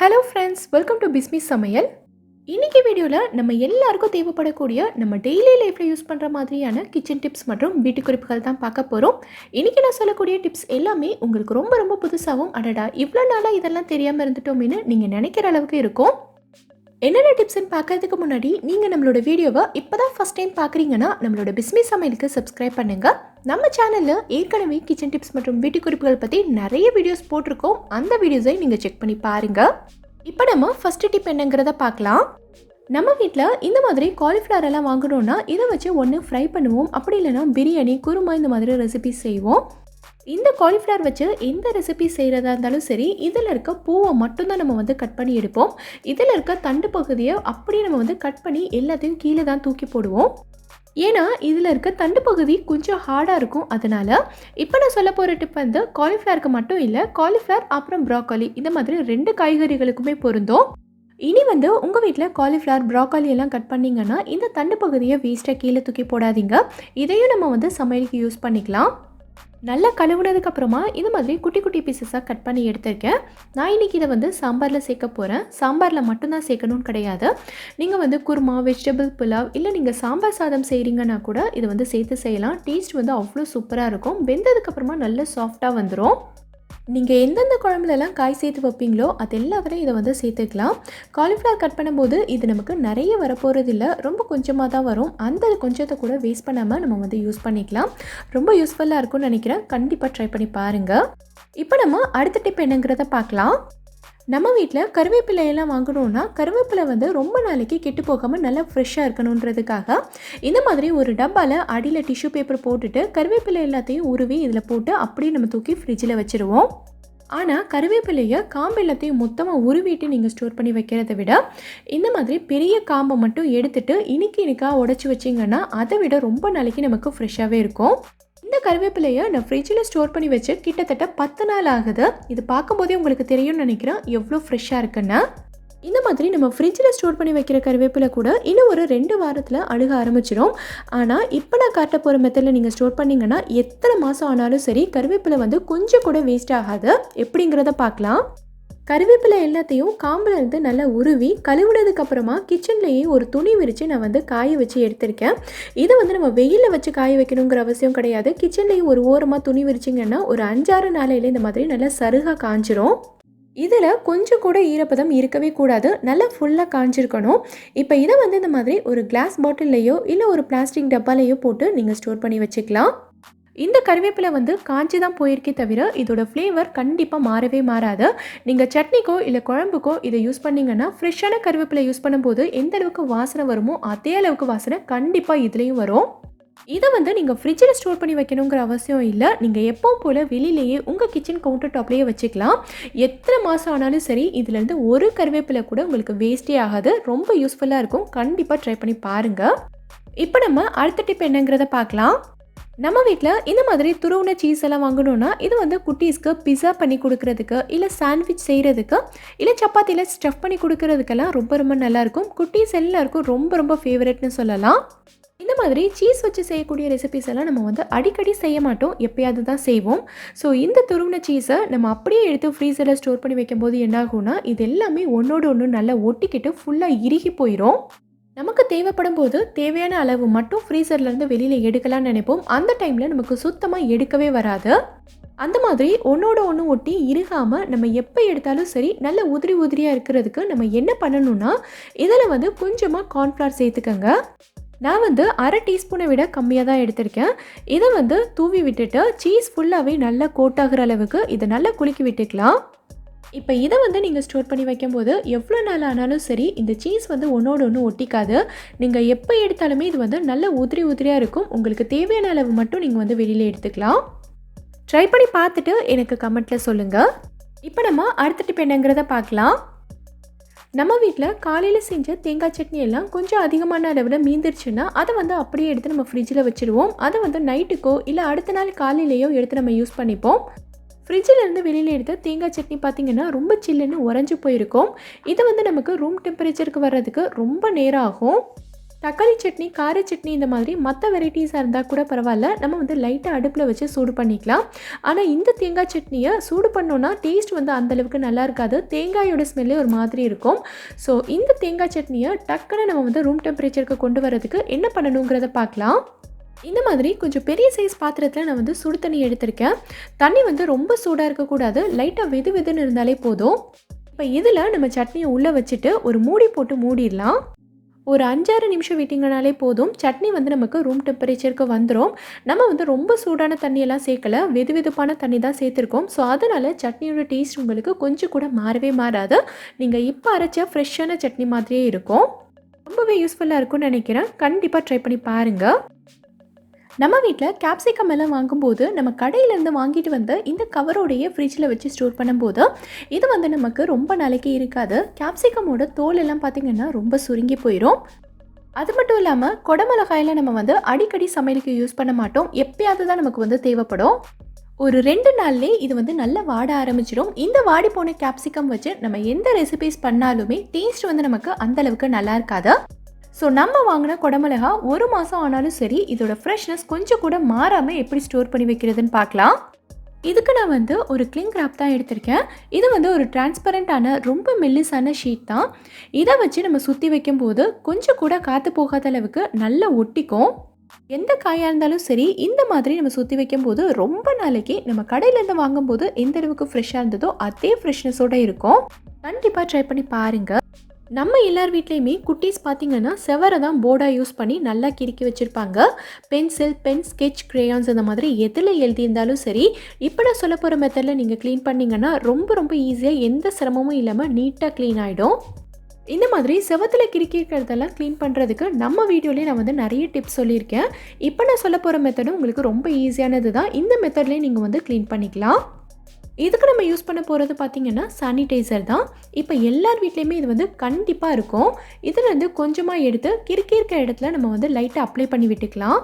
Hello friends, welcome to Bismi சமையல். இன்றைக்கி வீடியோவில் நம்ம எல்லாருக்கும் தேவைப்படக்கூடிய நம்ம டெய்லி லைஃப்பில் யூஸ் பண்ணுற மாதிரியான கிச்சன் டிப்ஸ் மற்றும் வீட்டு குறிப்புகள் தான் பார்க்க போகிறோம். இன்றைக்கி நான் சொல்லக்கூடிய டிப்ஸ் எல்லாமே உங்களுக்கு ரொம்ப ரொம்ப புதுசாகவும் அடடா இவ்வளோ நாளாக இதெல்லாம் தெரியாமல் இருந்துட்டோமேனு நீங்கள் நினைக்கிற அளவுக்கு இருக்கும். என்னென்ன டிப்ஸ்ன்னு பார்க்கறதுக்கு முன்னாடி நீங்கள் நம்மளோட வீடியோவை இப்போ தான் ஃபஸ்ட் டைம் பார்க்குறீங்கன்னா நம்மளோட பிஸ்மி சமையலுக்கு சப்ஸ்கிரைப் பண்ணுங்கள். நம்ம சேனலில் ஏற்கனவே கிச்சன் டிப்ஸ் மற்றும் வீட்டு குறிப்புகள் பற்றி நிறைய வீடியோஸ் போட்டிருக்கோம். அந்த வீடியோஸை நீங்கள் செக் பண்ணி பாருங்கள். இப்போ நம்ம ஃபஸ்ட்டு டிப் என்னங்கிறத பார்க்கலாம். நம்ம வீட்டில் இந்த மாதிரி காலிஃப்ளவர் எல்லாம் வாங்கணுன்னா இதை வச்சு ஒன்று ஃப்ரை பண்ணுவோம், அப்படி இல்லைனா பிரியாணி, குருமா இந்த மாதிரி ரெசிபி செய்வோம். இந்த காலிஃப்ளவர் வச்சு எந்த ரெசிபி செய்கிறதா இருந்தாலும் சரி, இதில் இருக்க பூவை மட்டும்தான் நம்ம கட் பண்ணி எடுப்போம். இதில் இருக்க தண்டு பகுதியை அப்படியே நம்ம கட் பண்ணி எல்லாத்தையும் கீழே தான் தூக்கி போடுவோம். ஏன்னா இதில் இருக்க தண்டு பகுதி கொஞ்சம் ஹார்டாக இருக்கும். அதனால் இப்போ நான் சொல்ல போகிற டிப் காலிஃப்ளவருக்கு மட்டும் இல்லை, காலிஃப்ளவர் அப்புறம் ப்ராக்கோலி இந்த மாதிரி 2 காய்கறிகளுக்குமே பொருந்தும். இனி உங்கள் வீட்டில் காலிஃப்ளவர், ப்ராக்கோலி எல்லாம் கட் பண்ணிங்கன்னா இந்த தண்டு பகுதியை வேஸ்ட்டாக கீழே தூக்கி போடாதீங்க. இதையும் நம்ம சமையலுக்கு யூஸ் பண்ணிக்கலாம். நல்லா கழுவுனதுக்கப்புறமா இது மாதிரி குட்டி குட்டி பீசஸாக கட் பண்ணி எடுத்திருக்கேன். நான் இன்றைக்கி இதை சாம்பாரில் சேர்க்க போகிறேன். சாம்பாரில் மட்டும்தான் சேர்க்கணும்னு கிடையாது. நீங்கள் குருமா, வெஜிடபிள் புலாவ் இல்லை நீங்கள் சாம்பார் சாதம் செய்கிறீங்கன்னா கூட இதை சேர்த்து செய்யலாம். டேஸ்ட் அவ்வளோ சூப்பராக இருக்கும். வெந்ததுக்கப்புறமா நல்ல சாஃப்டாக வந்துடும். நீங்கள் எந்தெந்த குழம்புலலாம் காய் சேர்த்து வைப்பீங்களோ அது எல்லாத்தையும் இதை சேர்த்துக்கலாம். காலிஃப்ளவர் கட் பண்ணும்போது இது நமக்கு நிறைய வரப்போகிறது இல்லை, ரொம்ப கொஞ்சமாக தான் வரும். அந்த கொஞ்சத்தை கூட வேஸ்ட் பண்ணாமல் நம்ம யூஸ் பண்ணிக்கலாம். ரொம்ப யூஸ்ஃபுல்லாக இருக்கும்னு நினைக்கிறேன். கண்டிப்பாக ட்ரை பண்ணி பாருங்கள். இப்போ நம்ம அடுத்த டிப் என்னங்கிறத பார்க்கலாம். நம்ம வீட்டில் கருவேப்பிலையெல்லாம் வாங்கணுன்னா கருவேப்பிலை ரொம்ப நாளைக்கு கெட்டு போகாமல் நல்லா ஃப்ரெஷ்ஷாக இருக்கணுன்றதுக்காக இந்த மாதிரி ஒரு டப்பாவில் அடியில் டிஷ்யூ பேப்பர் போட்டுட்டு கருவேப்பிலை எல்லாத்தையும் உருவி இதில் போட்டு அப்படியே நம்ம தூக்கி ஃப்ரிட்ஜில் வச்சுருவோம். ஆனால் கருவேப்பிலையை காம்பு எல்லாத்தையும் மொத்தமாக உருவிட்டு நீங்கள் ஸ்டோர் பண்ணி வைக்கிறத விட இந்த மாதிரி பெரிய காம்பை மட்டும் எடுத்துகிட்டு இனிக்காக உடச்சி வச்சிங்கன்னா அதை விட ரொம்ப நாளைக்கு நமக்கு ஃப்ரெஷ்ஷாகவே இருக்கும். இந்த கருவேப்பிலையை நான் ஃப்ரிட்ஜில் ஸ்டோர் பண்ணி வச்சு கிட்டத்தட்ட 10 நாள் ஆகுது. இது பார்க்கும்போதே உங்களுக்கு தெரியும்னு நினைக்கிறேன் எவ்வளோ ஃப்ரெஷ்ஷாக இருக்குன்னு. இந்த மாதிரி நம்ம ஃப்ரிட்ஜில் ஸ்டோர் பண்ணி வைக்கிற கருவேப்பிலை கூட இன்னும் ஒரு 2 வாரத்தில் அழுக ஆரம்பிச்சிடும். ஆனால் இப்போ நான் காட்ட போகிற மெத்தடில் நீங்கள் ஸ்டோர் பண்ணிங்கன்னா எத்தனை மாதம் ஆனாலும் சரி கருவேப்பிலை கொஞ்சம் கூட வேஸ்ட் ஆகாது. எப்படிங்கிறத பார்க்கலாம். கருவேப்பிலை எல்லாத்தையும் காம்பிலேருந்து நல்லா உருவி கழுவுனதுக்கப்புறமா கிச்சன்லேயே ஒரு துணி விரித்து நான் காய வச்சு எடுத்திருக்கேன். இதை நம்ம வெயிலில் வச்சு காய வைக்கணுங்கிற அவசியம் கிடையாது. கிச்சன்லேயே ஒரு ஓரமாக துணி விரிச்சிங்கன்னா ஒரு 5-6 நாளையில் இந்த மாதிரி நல்லா சருகாக காஞ்சிரும். இதில் கொஞ்சம் கூட ஈரப்பதம் இருக்கவே கூடாது, நல்லா ஃபுல்லாக காஞ்சிருக்கணும். இப்போ இதை இந்த மாதிரி ஒரு கிளாஸ் பாட்டில்லையோ இல்லை ஒரு பிளாஸ்டிக் டப்பாலையோ போட்டு நீங்கள் ஸ்டோர் பண்ணி வச்சுக்கலாம். இந்த கருவேப்பிலை காஞ்சி தான் போயிருக்கே தவிர இதோட ஃப்ளேவர் கண்டிப்பாக மாறவே மாறாது. நீங்கள் சட்னிக்கோ இல்லை குழம்புக்கோ இதை யூஸ் பண்ணிங்கன்னா ஃப்ரெஷ்ஷான கருவேப்பிலை யூஸ் பண்ணும்போது எந்த அளவுக்கு வாசனை வருமோ அதே அளவுக்கு வாசனை கண்டிப்பாக இதுலேயும் வரும். இதை நீங்கள் ஃப்ரிட்ஜில் ஸ்டோர் பண்ணி வைக்கணுங்கிற அவசியம் இல்லை. நீங்கள் எப்பவும் போல் வெளியிலேயே உங்கள் கிச்சன் கவுண்டர் டாப்லேயே வச்சுக்கலாம். எத்தனை மாதம் ஆனாலும் சரி இதிலேருந்து ஒரு கருவேப்பிலை கூட உங்களுக்கு வேஸ்டே ஆகாது. ரொம்ப யூஸ்ஃபுல்லாக இருக்கும். கண்டிப்பாக ட்ரை பண்ணி பாருங்கள். இப்போ நம்ம அடுத்த டிப் என்னங்கிறத பார்க்கலாம். நம்ம வீட்டில் இந்த மாதிரி துருவின சீஸ் எல்லாம் வாங்கணுன்னா இது குட்டீஸ்க்கு பிஸா பண்ணி கொடுக்கறதுக்கு இல்லை சாண்ட்விச் செய்கிறதுக்கு இல்லை சப்பாத்தியில் ஸ்டஃப் பண்ணி கொடுக்கறதுக்கெல்லாம் ரொம்ப ரொம்ப நல்லாயிருக்கும். குட்டீஸ் எல்லாருக்கும் ரொம்ப ரொம்ப ஃபேவரட்னு சொல்லலாம். இந்த மாதிரி சீஸ் வச்சு செய்யக்கூடிய ரெசிபிஸ் எல்லாம் நம்ம அடிக்கடி செய்ய மாட்டோம், எப்பயாவது தான் செய்வோம். ஸோ இந்த துருவின சீஸை நம்ம அப்படியே எடுத்து ஃப்ரீசரில் ஸ்டோர் பண்ணி வைக்கும்போது என்ன ஆகும்னா இது எல்லாமே ஒன்றோடு ஒன்று நல்லா ஒட்டிக்கிட்டு ஃபுல்லாக இறுகி போயிடும். நமக்கு தேவைப்படும் போது தேவையான அளவு மட்டும் ஃப்ரீசர்லேருந்து வெளியில் எடுக்கலாம்னு நினைப்போம். அந்த டைமில் நமக்கு சுத்தமாக எடுக்கவே வராது. அந்த மாதிரி ஒன்றோட ஒன்று ஒட்டி இறுகாமல் நம்ம எப்போ எடுத்தாலும் சரி நல்ல உதிரி உதிரியாக இருக்கிறதுக்கு நம்ம என்ன பண்ணணும்னா இதில் கொஞ்சமாக கார்ன்ஃப்ளவர் சேர்த்துக்கங்க. நான் 1/2 டீஸ்பூனை விட கம்மியாக தான் எடுத்திருக்கேன். இதை தூவி விட்டுட்டு சீஸ் ஃபுல்லாகவே நல்லா கோட்டாகிற அளவுக்கு இதை நல்லா குலுக்கி விட்டுக்கலாம். இப்போ இதை நீங்கள் ஸ்டோர் பண்ணி வைக்கும்போது எவ்வளோ நாள் ஆனாலும் சரி இந்த சீஸ் ஒன்றோடு ஒன்று ஒட்டிக்காது. நீங்கள் எப்போ எடுத்தாலுமே இது நல்ல உதிரி உதிரியாக இருக்கும். உங்களுக்கு தேவையான அளவு மட்டும் நீங்கள் வெளியில் எடுத்துக்கலாம். ட்ரை பண்ணி பார்த்துட்டு எனக்கு கமெண்ட்டில் சொல்லுங்கள். இப்போ நம்ம அடுத்த டிப் என்னங்கிறத பார்க்கலாம். நம்ம வீட்டில் காலையில் செஞ்ச தேங்காய் சட்னி எல்லாம் கொஞ்சம் அதிகமான அளவில் மீந்துருச்சுன்னா அதை அப்படியே எடுத்து நம்ம ஃப்ரிட்ஜில் வச்சுருவோம். அதை நைட்டுக்கோ இல்லை அடுத்த நாள் காலையிலையோ எடுத்து நம்ம யூஸ் பண்ணிப்போம். ஃப்ரிட்ஜிலேருந்து வெளியில் எடுத்த தேங்காய் சட்னி பார்த்திங்கன்னா ரொம்ப சில்லுன்னு உறைஞ்சி போயிருக்கும். இது நமக்கு ரூம் டெம்பரேச்சருக்கு வர்றதுக்கு ரொம்ப நேரம் ஆகும். தக்காளி சட்னி, கார சட்னி இந்த மாதிரி மற்ற வெரைட்டிஸாக இருந்தால் கூட பரவாயில்ல, நம்ம வந்து லைட்டாக அடுப்பில் வச்சு சூடு பண்ணிக்கலாம். ஆனால் இந்த தேங்காய் சட்னியை சூடு பண்ணோன்னா டேஸ்ட் வந்து அந்தளவுக்கு நல்லா இருக்காது. தேங்காயோட ஸ்மெல்லே ஒரு மாதிரி இருக்கும். ஸோ இந்த தேங்காய் சட்னியை டக்குன்னு நம்ம வந்து ரூம் டெம்பரேச்சருக்கு கொண்டு வரதுக்கு என்ன பண்ணணுங்கிறத பார்க்கலாம். இந்த மாதிரி கொஞ்சம் பெரிய சைஸ் பாத்திரத்தில் நான் வந்து சுடு தண்ணி எடுத்திருக்கேன். தண்ணி வந்து ரொம்ப சூடாக இருக்கக்கூடாது, லைட்டாக வெது வெதுன்னு இருந்தாலே போதும். இப்போ இதில் நம்ம சட்னியை உள்ளே வச்சுட்டு ஒரு மூடி போட்டு மூடிடலாம். ஒரு 5-6 நிமிஷம் விட்டிங்கனாலே போதும். சட்னி வந்து நமக்கு ரூம் டெம்பரேச்சருக்கு வந்துடும். நம்ம வந்து ரொம்ப சூடான தண்ணியெல்லாம் சேர்க்கலை, வெது வெதுப்பான தண்ணி தான் சேர்த்துருக்கோம். ஸோ அதனால் சட்னியோட டேஸ்ட் உங்களுக்கு கொஞ்சம் கூட மாறவே மாறாது. நீங்கள் இப்போ அரைச்ச ஃப்ரெஷ்ஷான சட்னி மாதிரியே இருக்கும். ரொம்பவே யூஸ்ஃபுல்லாக இருக்கும்னு நினைக்கிறேன். கண்டிப்பாக ட்ரை பண்ணி பாருங்கள். நம்ம வீட்டில் கேப்சிகம் எல்லாம் வாங்கும்போது நம்ம கடையிலேருந்து வாங்கிட்டு வந்து இந்த கவரோடையே ஃப்ரிட்ஜில் வச்சு ஸ்டோர் பண்ணும்போது இது வந்து நமக்கு ரொம்ப நாளைக்கு இருக்காது. கேப்சிகமோட தோல் எல்லாம் பார்த்திங்கன்னா ரொம்ப சுருங்கி போயிடும். அது மட்டும் இல்லாமல் குடமிளகாயெல்லாம் நம்ம வந்து அடிக்கடி சமையலுக்கு யூஸ் பண்ண மாட்டோம். எப்பயாவது தான் நமக்கு வந்து தேவைப்படும். ஒரு 2 நாள்லேயே இது வந்து நல்லா வாட ஆரம்பிச்சிடும். இந்த வாடி போன கேப்சிகம் வச்சு நம்ம எந்த ரெசிபிஸ் பண்ணாலுமே டேஸ்ட் வந்து நமக்கு அந்தளவுக்கு நல்லா இருக்காது. ஸோ நம்ம வாங்கின குடமிளகா 1 மாதம் ஆனாலும் சரி, இதோட ஃப்ரெஷ்னஸ் கொஞ்சம் கூட மாறாமல் எப்படி ஸ்டோர் பண்ணி வைக்கிறதுன்னு பார்க்கலாம். இதுக்கு நான் வந்து ஒரு கிளிங் ராப் தான் எடுத்திருக்கேன். இது வந்து ஒரு டிரான்ஸ்பரண்டான ரொம்ப மெல்லிசான ஷீட் தான். இதை வச்சு நம்ம சுற்றி வைக்கும்போது கொஞ்சம் கூட காற்று போகாத அளவுக்கு நல்லா ஒட்டிக்கும். எந்த காயாக இருந்தாலும் சரி, இந்த மாதிரி நம்ம சுற்றி வைக்கும்போது ரொம்ப நாளைக்கு நம்ம கடையிலேருந்து வாங்கும்போது எந்த அளவுக்கு ஃப்ரெஷ்ஷாக இருந்ததோ அதே ஃப்ரெஷ்னஸோடு இருக்கும். கண்டிப்பாக ட்ரை பண்ணி பாருங்கள். நம்ம எல்லார் வீட்லேயுமே குட்டீஸ் பார்த்திங்கன்னா செவரை தான் போர்டாக யூஸ் பண்ணி நல்லா கிறுக்கி வச்சுருப்பாங்க. பென்சில், பென், ஸ்கெட்ச், கிரேயான்ஸ் அந்த மாதிரி எதில் எழுதியிருந்தாலும் சரி, இப்போ நான் சொல்ல போகிற மெத்தடில் நீங்கள் க்ளீன் பண்ணிங்கன்னா ரொம்ப ஈஸியாக எந்த சிரமமும் இல்லாமல் நீட்டாக க்ளீன் ஆகிடும். இந்த மாதிரி செவத்தில் கிறுக்கிக்கிறதெல்லாம் க்ளீன் பண்ணுறதுக்கு நம்ம வீடியோலேயே நான் வந்து நிறைய டிப்ஸ் சொல்லியிருக்கேன். இப்போ நான் சொல்ல போகிற மெத்தடும் உங்களுக்கு ரொம்ப ஈஸியானது தான். இந்த மெத்தட்லேயே நீங்கள் வந்து க்ளீன் பண்ணிக்கலாம். இதுக்கு நம்ம யூஸ் பண்ண போகிறது பார்த்திங்கன்னா சானிடைசர் தான். இப்போ எல்லார் வீட்லேயுமே இது வந்து கண்டிப்பாக இருக்கும். இதிலேருந்து கொஞ்சமாக எடுத்து கிறுக்கி இருக்க இடத்துல நம்ம வந்து லைட்டாக அப்ளை பண்ணி விட்டுக்கலாம்.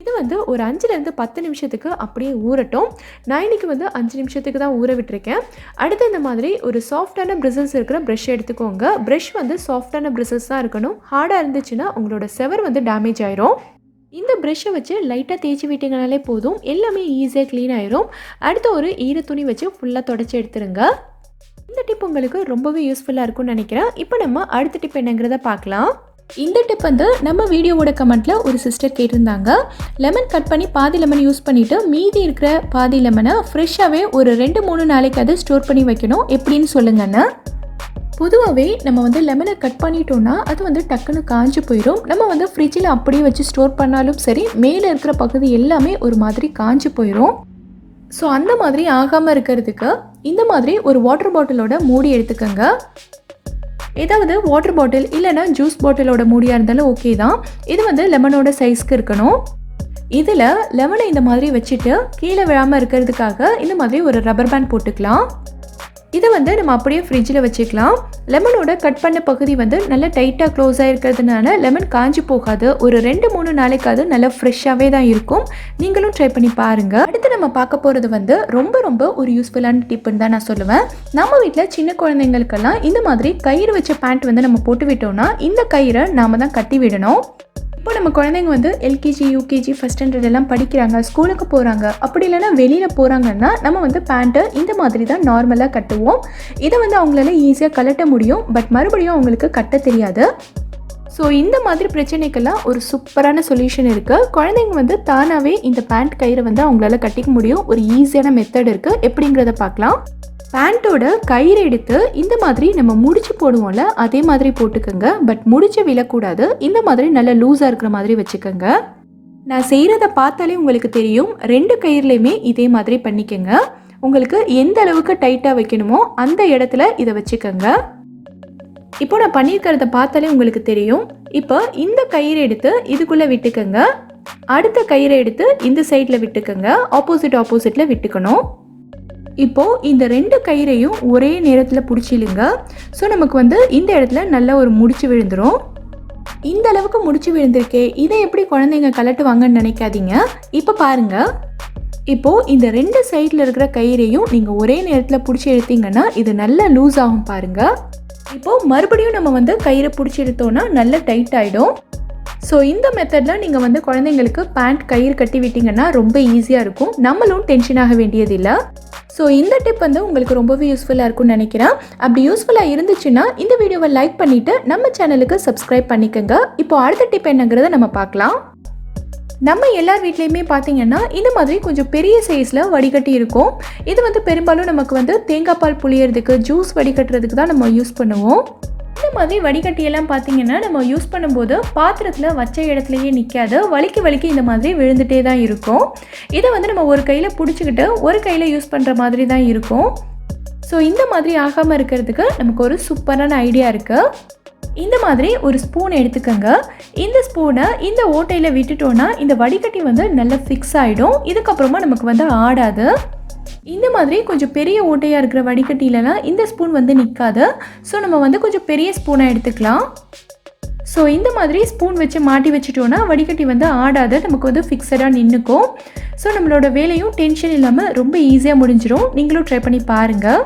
இது வந்து ஒரு 5லேருந்து 10 நிமிஷத்துக்கு அப்படியே ஊறட்டும். நான் இன்றைக்கி வந்து 5 நிமிஷத்துக்கு தான் ஊற விட்டுருக்கேன். அடுத்து இந்த மாதிரி ஒரு சாஃப்டான பிரிசல்ஸ் இருக்கிற ப்ரஷ் எடுத்துக்கோங்க. ப்ரஷ் வந்து சாஃப்டான பிரிசல்ஸ் தான் இருக்கணும். ஹார்டாக இருந்துச்சுன்னா உங்களோட செவர் வந்து டேமேஜ் ஆயிரும். இந்த ப்ரெஷ்ஷை வச்சு லைட்டாக தேய்ச்சி விட்டிங்கனாலே போதும், எல்லாமே ஈஸியாக க்ளீன் ஆயிரும். அடுத்து ஒரு ஈர துணி வச்சு ஃபுல்லாக தொடச்சி எடுத்துருங்க. இந்த டிப் உங்களுக்கு ரொம்பவே யூஸ்ஃபுல்லாக இருக்கும்னு நினைக்கிறேன். இப்போ நம்ம அடுத்த டிப் என்னங்கிறத பார்க்கலாம். இந்த டிப் வந்து நம்ம வீடியோவோட கமெண்ட்டில் ஒரு சிஸ்டர் கேட்டிருந்தாங்க. லெமன் கட் பண்ணி பாதி லெமன் யூஸ் பண்ணிவிட்டு மீதி இருக்கிற பாதி லெமனை ஃப்ரெஷ்ஷாகவே ஒரு 2-3 நாளைக்கு அதை ஸ்டோர் பண்ணி வைக்கணும், எப்படின்னு சொல்லுங்கன்னு. பொதுவாகவே நம்ம வந்து லெமனை கட் பண்ணிட்டோன்னா அது வந்து டக்குன்னு காஞ்சி போயிடும். நம்ம வந்து ஃப்ரிட்ஜில் அப்படியே வச்சு ஸ்டோர் பண்ணாலும் சரி, மேலே இருக்கிற பகுதி எல்லாமே ஒரு மாதிரி காஞ்சி போயிடும். ஸோ அந்த மாதிரி ஆகாமல் இருக்கிறதுக்கு இந்த மாதிரி ஒரு வாட்டர் பாட்டிலோட மூடி எடுத்துக்கோங்க. ஏதாவது வாட்டர் பாட்டில் இல்லைன்னா ஜூஸ் பாட்டிலோட மூடியாக இருந்தாலும் ஓகே தான். இது வந்து லெமனோட சைஸ்க்கு இருக்கணும். இதில் லெமனை இந்த மாதிரி வச்சுட்டு கீழே விழாமல் இருக்கிறதுக்காக இந்த மாதிரி ஒரு ரப்பர் பேண்ட் போட்டுக்கலாம். இதை வந்து நம்ம அப்படியே ஃப்ரிட்ஜில் வச்சுக்கலாம். லெமனோட கட் பண்ண பகுதி வந்து நல்லா டைட்டாக க்ளோஸாக இருக்கிறதுனால லெமன் காஞ்சி போகாது. ஒரு 2-3 நாளைக்காவது நல்லா ஃப்ரெஷ்ஷாகவே தான் இருக்கும். நீங்களும் ட்ரை பண்ணி பாருங்கள். அடுத்து நம்ம பார்க்க போகிறது வந்து ரொம்ப ஒரு யூஸ்ஃபுல்லான டிப்புன்னு தான் நான் சொல்லுவேன். நம்ம வீட்டில் சின்ன குழந்தைங்களுக்கெல்லாம் இந்த மாதிரி கயிறு வச்ச பேண்ட் வந்து நம்ம போட்டு விட்டோம்னா இந்த கயிறை நாம் தான் கட்டி விடணும். இப்போ நம்ம குழந்தைங்க வந்து எல்கேஜி, யூகேஜி, ஃபஸ்ட் ஸ்டாண்டர்ட் எல்லாம் படிக்கிறாங்க, ஸ்கூலுக்கு போகிறாங்க, அப்படி இல்லைனா வெளியில் போகிறாங்கன்னா நம்ம வந்து பேண்ட்டை இந்த மாதிரி தான் நார்மலாக கட்டுவோம். இதை வந்து அவங்களால ஈஸியாக கலட்ட முடியும், பட் மறுபடியும் அவங்களுக்கு கட்ட தெரியாது. ஸோ இந்த மாதிரி பிரச்சனைக்கெல்லாம் ஒரு சூப்பரான சொல்யூஷன் இருக்குது. குழந்தைங்க வந்து தானாகவே இந்த பேண்ட் கயிறை வந்து அவங்களால கட்டிக்க முடியும். ஒரு ஈஸியான மெத்தட் இருக்குது, எப்படிங்கிறத பார்க்கலாம். பேண்ட்டோட கயிறு எடுத்து இந்த மாதிரி நம்ம முடிச்சு போடுவோம்ல, அதே மாதிரி போட்டுக்கோங்க. பட் முடிச்சு விழக்கூடாது. இந்த மாதிரி நல்லா லூஸாக இருக்கிற மாதிரி வச்சுக்கோங்க. நான் செய்கிறத பார்த்தாலே உங்களுக்கு தெரியும். 2 கயிறுலையுமே இதே மாதிரி பண்ணிக்கோங்க. உங்களுக்கு எந்த அளவுக்கு டைட்டாக வைக்கணுமோ அந்த இடத்துல இதை வச்சுக்கோங்க. இப்போ நான் பண்ணியிருக்கிறத பார்த்தாலே உங்களுக்கு தெரியும். இப்போ இந்த கயிறு எடுத்து இதுக்குள்ளே விட்டுக்கோங்க. அடுத்த கயிறை எடுத்து இந்த சைடில் விட்டுக்கோங்க. ஆப்போசிட்டில் விட்டுக்கணும். இப்போது இந்த 2 கயிறையும் ஒரே நேரத்தில் பிடிச்சிலுங்க. ஸோ நமக்கு வந்து இந்த இடத்துல நல்ல ஒரு முடிச்சு விழுந்துடும். இந்த அளவுக்கு முடிச்சு விழுந்திருக்கே, இதை எப்படி குழந்தைங்க கலட்டுவாங்கன்னு நினைக்காதீங்க. இப்போ பாருங்கள். இப்போது இந்த 2 சைடில் இருக்கிற கயிறையும் நீங்கள் ஒரே நேரத்தில் பிடிச்சி எடுத்தீங்கன்னா இது நல்லா லூஸ் ஆகும் பாருங்கள். இப்போது மறுபடியும் நம்ம வந்து கயிறை பிடிச்சி எடுத்தோன்னா நல்லா டைட் ஆகிடும். ஸோ இந்த மெத்தடில் நீங்கள் வந்து குழந்தைங்களுக்கு பேண்ட் கயிறு கட்டி விட்டிங்கன்னா ரொம்ப ஈஸியாக இருக்கும். நம்மளும் டென்ஷன் ஆக வேண்டியதில்லை. ஸோ இந்த டிப் வந்து உங்களுக்கு ரொம்பவே யூஸ்ஃபுல்லாக இருக்கும்னு நினைக்கிறேன். அப்படி யூஸ்ஃபுல்லாக இருந்துச்சுன்னா இந்த வீடியோவை லைக் பண்ணிவிட்டு நம்ம சேனலுக்கு சப்ஸ்கிரைப் பண்ணிக்கோங்க. இப்போ அடுத்த டிப் என்னங்கிறத நம்ம பார்க்கலாம். நம்ம எல்லார் வீட்லேயுமே பார்த்தீங்கன்னா இந்த மாதிரி கொஞ்சம் பெரிய சைஸில் வடிகட்டி இருக்கும். இது வந்து பெரும்பாலும் நமக்கு வந்து தேங்காய் பால் புளியறதுக்கு, ஜூஸ் வடிகட்டுறதுக்கு தான் நம்ம யூஸ் பண்ணுவோம். இந்த மாதிரி வடிகட்டியெல்லாம் பார்த்தீங்கன்னா நம்ம யூஸ் பண்ணும்போது பாத்திரத்தில் வச்ச இடத்துலையே நிற்காது, வலிக்கு இந்த மாதிரி விழுந்துகிட்டே தான் இருக்கும். இதை வந்து நம்ம ஒரு கையில் பிடிச்சிக்கிட்டு ஒரு கையில் யூஸ் பண்ணுற மாதிரி தான் இருக்கும். ஸோ இந்த மாதிரி ஆகாமல் இருக்கிறதுக்கு நமக்கு ஒரு சூப்பரான ஐடியா இருக்குது. இந்த மாதிரி ஒரு ஸ்பூன் எடுத்துக்கோங்க. இந்த ஸ்பூனை இந்த ஓட்டையில் விட்டுட்டோன்னா இந்த வடிகட்டி வந்து நல்லா ஃபிக்ஸ் ஆகிடும். இதுக்கப்புறமா நமக்கு வந்து ஆடாது. இந்த மாதிரி கொஞ்சம் பெரிய ஓட்டையாக இருக்கிற வடிகட்டிலலாம் இந்த ஸ்பூன் வந்து நிற்காது. ஸோ நம்ம வந்து கொஞ்சம் பெரிய ஸ்பூனாக எடுத்துக்கலாம். ஸோ இந்த மாதிரி ஸ்பூன் வச்சு மாட்டி வச்சுட்டோன்னா வடிகட்டி வந்து ஆடாது, நமக்கு வந்து ஃபிக்ஸடாக நின்றுக்கும். ஸோ நம்மளோட வேலையும் டென்ஷன் இல்லாமல் ரொம்ப ஈஸியாக முடிஞ்சிடும். நீங்களும் ட்ரை பண்ணி பாருங்கள்.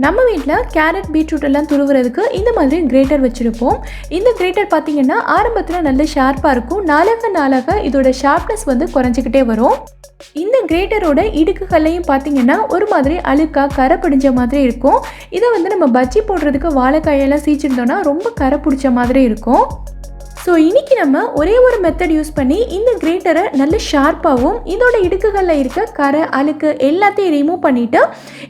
நம்ம வீட்டில் கேரட், பீட்ரூட் எல்லாம் துருவுறதுக்கு இந்த மாதிரி கிரேட்டர் வச்சுருப்போம். இந்த கிரேட்டர் பார்த்திங்கன்னா ஆரம்பத்தில் நல்ல ஷார்ப்பாக இருக்கும். நாளாக இதோட ஷார்ப்னஸ் வந்து குறைஞ்சிக்கிட்டே வரும். இந்த கிரேட்டரோட இடுக்குகளையும் பார்த்திங்கன்னா ஒரு மாதிரி அழுக்காக கரை பிடிஞ்ச மாதிரி இருக்கும். இதை வந்து நம்ம பஜ்ஜி போடுறதுக்கு வாழைக்காயெல்லாம் சீச்சிருந்தோன்னா ரொம்ப கரை பிடிச்ச மாதிரி இருக்கும். ஸோ இன்றைக்கி நம்ம ஒரே ஒரு மெத்தட் யூஸ் பண்ணி இந்த கிரேட்டரை நல்ல ஷார்ப்பாகவும் இதோட இடுக்குகளில் இருக்க கரை, அழுக்கு எல்லாத்தையும் ரிமூவ் பண்ணிவிட்டு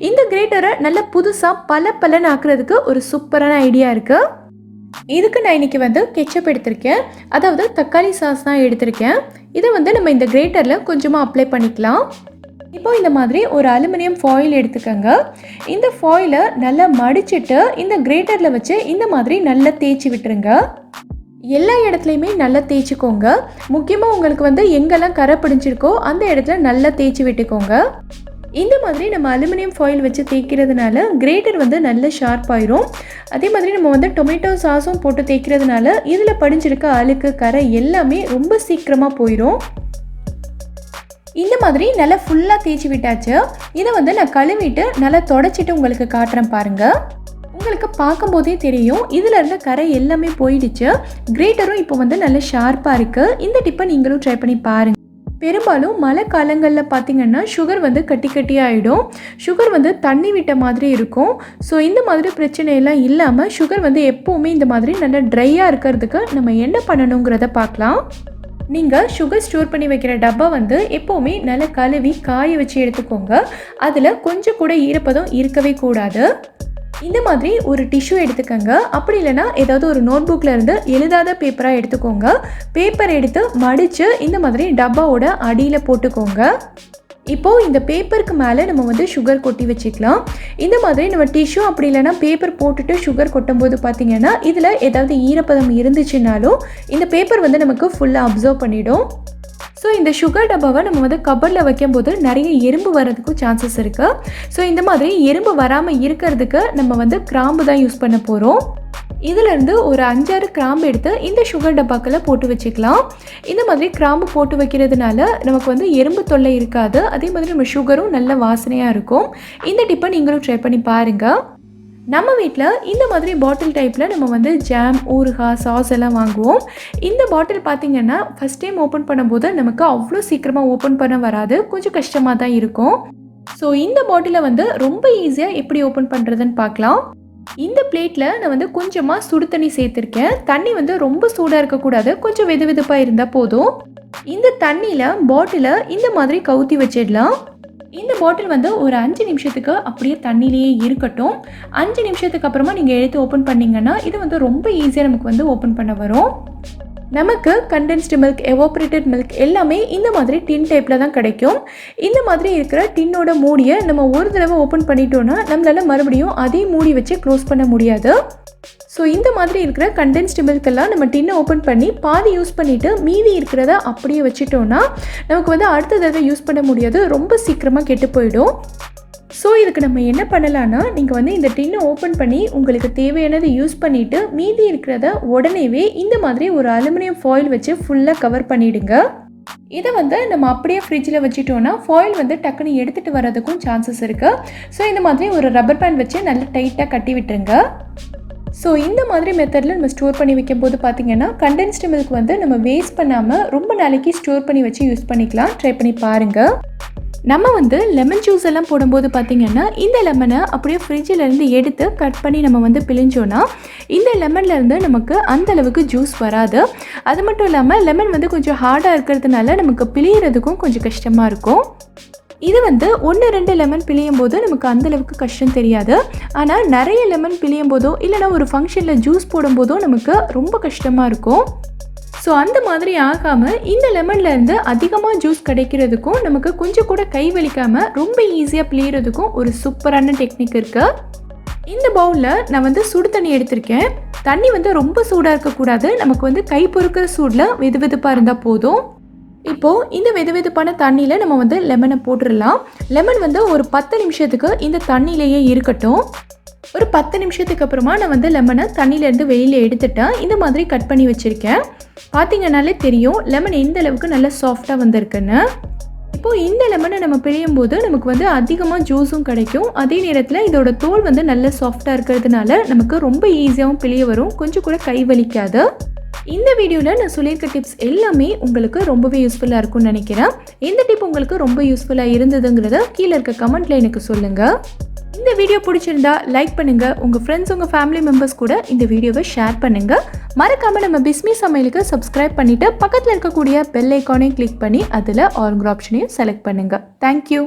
இந்த கிரேட்டரை நல்ல புதுசாக பலன்னு ஆக்குறதுக்கு ஒரு சூப்பரான ஐடியா இருக்குது. இதுக்கு நான் இன்றைக்கி வந்து கெச்சப் எடுத்திருக்கேன், அதாவது தக்காளி சாஸ் தான் எடுத்திருக்கேன். இதை வந்து நம்ம இந்த கிரேட்டரில் கொஞ்சமாக அப்ளை பண்ணிக்கலாம். இப்போ இந்த மாதிரி ஒரு அலுமினியம் ஃபாயில் எடுத்துக்கோங்க. இந்த ஃபாயிலை நல்லா மடிச்சிட்டு இந்த கிரேட்டரில் வச்சு இந்த மாதிரி நல்லா தேய்ச்சி விட்டுருங்க. எல்லா இடத்துலையுமே நல்லா தேய்ச்சிக்கோங்க. முக்கியமாக உங்களுக்கு வந்து எங்கெல்லாம் கரை பிடிச்சிருக்கோ அந்த இடத்துல நல்லா தேய்ச்சி விட்டுக்கோங்க. இந்த மாதிரி நம்ம அலுமினியம் ஃபாயில் வச்சு தேய்க்கிறதுனால கிரேட்டர் வந்து நல்ல ஷார்ப் ஆயிரும். அதே மாதிரி நம்ம வந்து டொமேட்டோ சாஸும் போட்டு தேய்க்கிறதுனால இதில் படிஞ்சிருக்க அழுக்கு, கரை எல்லாமே ரொம்ப சீக்கிரமாக போயிடும். இந்த மாதிரி நல்லா ஃபுல்லாக தேய்ச்சி விட்டாச்சு. இதை வந்து நான் கழுவிட்டு நல்லா தொடச்சிட்டு உங்களுக்கு காட்டுறேன் பாருங்கள். உங்களுக்கு பார்க்கும்போதே தெரியும் இதில் இருந்த கரை எல்லாமே போயிடுச்சு. கிரேட்டரும் இப்போ வந்து நல்ல ஷார்ப்பாக இருக்குது. இந்த டிப்பை நீங்களும் ட்ரை பண்ணி பாருங்கள். பெரும்பாலும் மழை காலங்களில் பார்த்திங்கன்னா சுகர் வந்து கட்டி ஆகிடும். சுகர் வந்து தண்ணி விட்ட மாதிரி இருக்கும். ஸோ இந்த மாதிரி பிரச்சனையெல்லாம் இல்லாமல் சுகர் வந்து எப்போவுமே இந்த மாதிரி நல்லா ட்ரையாக இருக்கிறதுக்கு நம்ம என்ன பண்ணணுங்கிறத பார்க்கலாம். நீங்கள் சுகர் ஸ்டோர் பண்ணி வைக்கிற டப்பா வந்து எப்போவுமே நல்லா கழுவி காய வச்சு எடுத்துக்கோங்க. அதில் கொஞ்சம் கூட ஈரப்பதம் இருக்கவே கூடாது. இந்த மாதிரி ஒரு டிஷ்யூ எடுத்துக்கோங்க. அப்படி இல்லைனா ஏதாவது ஒரு நோட்புக்கில் இருந்து எழுதாத பேப்பராக எடுத்துக்கோங்க. பேப்பர் எடுத்து மடித்து இந்த மாதிரி டப்பாவோட அடியில் போட்டுக்கோங்க. இப்போது இந்த பேப்பருக்கு மேலே நம்ம வந்து சுகர் கொட்டி வச்சுக்கலாம். இந்த மாதிரி நம்ம டிஷ்யூ அப்படி இல்லைனா பேப்பர் போட்டுட்டு சுகர் கொட்டும்போது பார்த்திங்கன்னா இதில் ஏதாவது ஈரப்பதம் இருந்துச்சுனாலும் இந்த பேப்பர் வந்து நமக்கு ஃபுல்லாக அப்சர்வ் பண்ணிவிடும். ஸோ இந்த சுகர் டப்பாவை நம்ம வந்து கபர்டில் வைக்கும்போது நிறைய எறும்பு வர்றதுக்கும் சான்சஸ் இருக்குது. ஸோ இந்த மாதிரி எறும்பு வராமல் இருக்கிறதுக்கு நம்ம வந்து கிராம்பு தான் யூஸ் பண்ண போகிறோம். இதிலேருந்து ஒரு 5-6 கிராம்பு எடுத்து இந்த சுகர் டப்பாக்களை போட்டு வச்சுக்கலாம். இந்த மாதிரி கிராம்பு போட்டு வைக்கிறதுனால நமக்கு வந்து எறும்பு தொல்லை இருக்காது. அதே மாதிரி நம்ம சுகரும் நல்ல வாசனையாக இருக்கும். இந்த டிப்பை நீங்களும் ட்ரை பண்ணி பாருங்கள். நம்ம வீட்டில் இந்த மாதிரி பாட்டில் டைப்பில் நம்ம வந்து ஜாம், ஊறுகாய், சாஸ் எல்லாம் வாங்குவோம். இந்த பாட்டில் பார்த்திங்கன்னா ஃபஸ்ட் டைம் ஓப்பன் பண்ணும்போது நமக்கு அவ்வளோ சீக்கிரமாக ஓப்பன் பண்ண வராது, கொஞ்சம் கஷ்டமாக தான் இருக்கும். ஸோ இந்த பாட்டிலை வந்து ரொம்ப ஈஸியாக எப்படி ஓப்பன் பண்ணுறதுன்னு பார்க்கலாம். இந்த பிளேட்டில் நான் வந்து கொஞ்சமாக சுடு தண்ணி சேர்த்துருக்கேன். தண்ணி வந்து ரொம்ப சூடாக இருக்கக்கூடாது, கொஞ்சம் வெதுப்பாக இருந்தால் போதும். இந்த தண்ணியில் பாட்டிலை இந்த மாதிரி கவுத்தி வச்சிடலாம். இந்த பாட்டில் வந்து ஒரு 5 நிமிஷத்துக்கு அப்படியே தண்ணியிலேயே இருக்கட்டும். 5 நிமிஷத்துக்கு அப்புறமா நீங்கள் எடுத்து ஓப்பன் பண்ணிங்கன்னா இது வந்து ரொம்ப ஈஸியாக நமக்கு வந்து ஓப்பன் பண்ண வரும். நமக்கு கண்டென்ஸ்டு மில்க், எவாப்ரேட்டட் மில்க் எல்லாமே இந்த மாதிரி டின் டைப்பில் தான் கிடைக்கும். இந்த மாதிரி இருக்கிற டின்னோட மூடியை நம்ம ஒரு தடவை ஓப்பன் பண்ணிட்டோன்னா நம்மளால் மறுபடியும் அதே மூடி வச்சு க்ளோஸ் பண்ண முடியாது. ஸோ இந்த மாதிரி இருக்கிற கண்டென்ஸ்டு மில்கெல்லாம் நம்ம டின்னை ஓப்பன் பண்ணி பாதி யூஸ் பண்ணிவிட்டு மீதி இருக்கிறத அப்படியே வச்சுட்டோன்னா நமக்கு வந்து அடுத்த தடவை யூஸ் பண்ண முடியாது, ரொம்ப சீக்கிரமாக கெட்டு போயிடும். ஸோ இதுக்கு நம்ம என்ன பண்ணலான்னா, நீங்கள் வந்து இந்த டின்னை ஓப்பன் பண்ணி உங்களுக்கு தேவையானதை யூஸ் பண்ணிவிட்டு மீதி இருக்கிறத உடனேவே இந்த மாதிரி ஒரு அலுமினியம் ஃபாயில் வச்சு ஃபுல்லாக கவர் பண்ணிவிடுங்க. இதை வந்து நம்ம அப்படியே ஃப்ரிட்ஜில் வச்சுட்டோன்னா ஃபாயில் வந்து டக்குன்னு எடுத்துகிட்டு வர்றதுக்கும் சான்சஸ் இருக்குது. ஸோ இந்த மாதிரி ஒரு ரப்பர் பேண்ட் வச்சு நல்லா டைட்டாக கட்டி விட்டுருங்க. ஸோ இந்த மாதிரி மெத்தடில் நம்ம ஸ்டோர் பண்ணி வைக்கும்போது பார்த்திங்கன்னா கண்டென்ஸ்டு மில்க் வந்து நம்ம வேஸ்ட் பண்ணாமல் ரொம்ப நாளைக்கு ஸ்டோர் பண்ணி வச்சு யூஸ் பண்ணிக்கலாம். ட்ரை பண்ணி பாருங்கள். நம்ம வந்து லெமன் ஜூஸ் எல்லாம் போடும்போது பார்த்திங்கன்னா இந்த லெமனை அப்படியே ஃப்ரிட்ஜிலேருந்து எடுத்து கட் பண்ணி நம்ம வந்து பிழிஞ்சோன்னா இந்த லெமன்லேருந்து நமக்கு அந்த அளவுக்கு ஜூஸ் வராது. அது மட்டும் இல்லாமல் லெமன் வந்து கொஞ்சம் ஹார்டாக இருக்கிறதுனால நமக்கு பிழியறதுக்கும் கொஞ்சம் கஷ்டமாக இருக்கும். இது வந்து 1-2 லெமன் பிழியும் போது நமக்கு அந்தளவுக்கு கஷ்டம் தெரியாது. ஆனால் நிறைய லெமன் பிழியும் போதோ இல்லைனா ஒரு ஃபங்க்ஷனில் ஜூஸ் போடும்போதோ நமக்கு ரொம்ப கஷ்டமாக இருக்கும். ஸோ அந்த மாதிரி ஆகாமல் இந்த லெமன்லேருந்து அதிகமாக ஜூஸ் கிடைக்கிறதுக்கும் நமக்கு கொஞ்சம் கூட கை வலிக்காமல் ரொம்ப ஈஸியாக பிழியறதுக்கும் ஒரு சூப்பரான டெக்னிக் இருக்குது. இந்த பவுலில் நான் வந்து சுடு தண்ணி எடுத்திருக்கேன். தண்ணி வந்து ரொம்ப சூடாக இருக்கக்கூடாது. நமக்கு வந்து கை பொறுக்கிற சூடில் வெதுவெதுப்பாக இருந்தால் போதும். இப்போது இந்த வெதுவெதுப்பான தண்ணியில் நம்ம வந்து லெமனை போட்டுடலாம். லெமன் வந்து ஒரு 10 நிமிஷத்துக்கு இந்த தண்ணியிலேயே இருக்கட்டும். ஒரு 10 நிமிஷத்துக்கு அப்புறமா நான் வந்து லெமனை தண்ணியிலேருந்து வெளியில் எடுத்துட்டேன். இந்த மாதிரி கட் பண்ணி வச்சுருக்கேன். பார்த்திங்கனாலே தெரியும் லெமன் எந்த அளவுக்கு நல்லா சாஃப்டாக வந்திருக்குன்னு. இப்போது இந்த லெமனை நம்ம பிழியும் போது நமக்கு வந்து அதிகமாக ஜூஸும் கிடைக்கும். அதே நேரத்தில் இதோட தோல் வந்து நல்ல சாஃப்டாக இருக்கிறதுனால நமக்கு ரொம்ப ஈஸியாகவும் பிழிய வரும். கொஞ்சம் கூட கை வலிக்காது. இந்த வீடியோவில் நான் சொல்லியிருக்க டிப்ஸ் எல்லாமே உங்களுக்கு ரொம்பவே யூஸ்ஃபுல்லாக இருக்கும்னு நினைக்கிறேன். எந்த டிப் உங்களுக்கு ரொம்ப யூஸ்ஃபுல்லாக இருந்ததுங்கிறத கீழே இருக்க கமெண்ட்டில் எனக்கு சொல்லுங்கள். இந்த வீடியோ பிடிச்சிருந்தா லைக் பண்ணுங்கள். உங்கள் ஃப்ரெண்ட்ஸ் உங்கள் ஃபேமிலி மெம்பர்ஸ் கூட இந்த வீடியோவை ஷேர் பண்ணுங்கள். மறக்காமல் நம்ம பிஸ்மி சமையலுக்கு சப்ஸ்கிரைப் பண்ணிவிட்டு பக்கத்தில் இருக்கக்கூடிய பெல் ஐக்கானையும் கிளிக் பண்ணி அதில் ஆல்ங்கிற ஆப்ஷனையும் செலக்ட் பண்ணுங்கள். தேங்க்யூ.